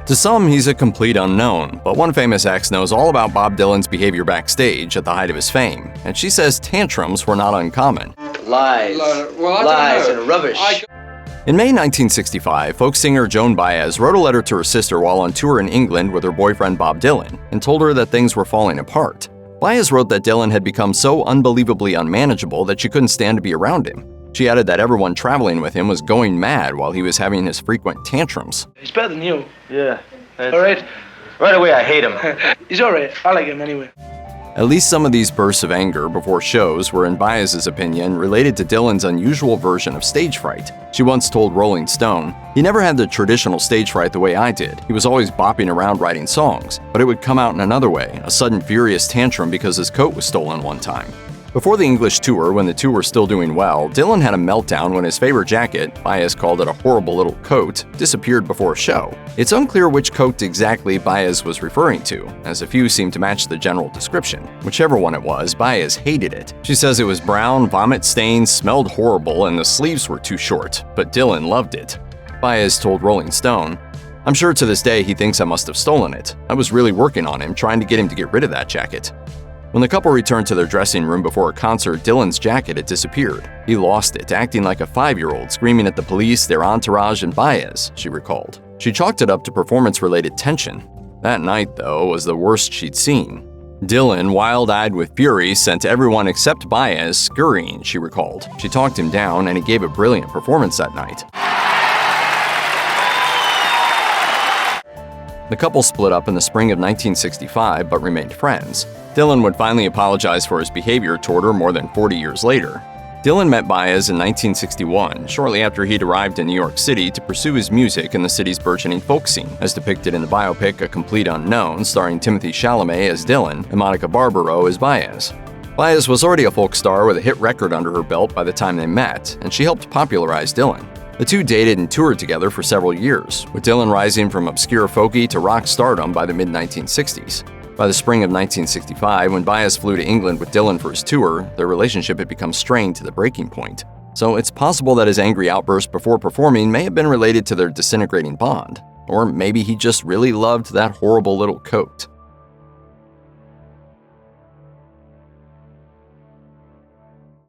To some, he's a complete unknown, but one famous ex knows all about Bob Dylan's behavior backstage at the height of his fame, and she says tantrums were not uncommon. Lies. Lies and rubbish. In May 1965, folk singer Joan Baez wrote a letter to her sister while on tour in England with her boyfriend Bob Dylan and told her that things were falling apart. Baez wrote that Dylan had become so unbelievably unmanageable that she couldn't stand to be around him. She added that everyone traveling with him was going mad while he was having his frequent tantrums. He's better than you. Yeah. All right? Right away, I hate him. He's all right. I like him anyway. At least some of these bursts of anger before shows were, in Baez's opinion, related to Dylan's unusual version of stage fright. She once told Rolling Stone, "He never had the traditional stage fright the way I did. He was always bopping around writing songs, but it would come out in another way, a sudden furious tantrum because his coat was stolen one time." Before the English tour, when the two were still doing well, Dylan had a meltdown when his favorite jacket, Baez called it a horrible little coat, disappeared before a show. It's unclear which coat exactly Baez was referring to, as a few seem to match the general description. Whichever one it was, Baez hated it. She says it was brown, vomit-stained, smelled horrible, and the sleeves were too short, but Dylan loved it. Baez told Rolling Stone, "I'm sure to this day he thinks I must have stolen it. I was really working on him, trying to get him to get rid of that jacket." When the couple returned to their dressing room before a concert, Dylan's jacket had disappeared. He lost it, acting like a 5-year-old, screaming at the police, their entourage, and Baez, she recalled. She chalked it up to performance-related tension. That night, though, was the worst she'd seen. Dylan, wild-eyed with fury, sent everyone except Baez scurrying, she recalled. She talked him down, and he gave a brilliant performance that night. The couple split up in the spring of 1965 but remained friends. Dylan would finally apologize for his behavior toward her more than 40 years later. Dylan met Baez in 1961, shortly after he'd arrived in New York City to pursue his music in the city's burgeoning folk scene, as depicted in the biopic A Complete Unknown, starring Timothée Chalamet as Dylan and Monica Barbaro as Baez. Baez was already a folk star with a hit record under her belt by the time they met, and she helped popularize Dylan. The two dated and toured together for several years, with Dylan rising from obscure folky to rock stardom by the mid-1960s. By the spring of 1965, when Baez flew to England with Dylan for his tour, their relationship had become strained to the breaking point. So it's possible that his angry outburst before performing may have been related to their disintegrating bond. Or maybe he just really loved that horrible little coat.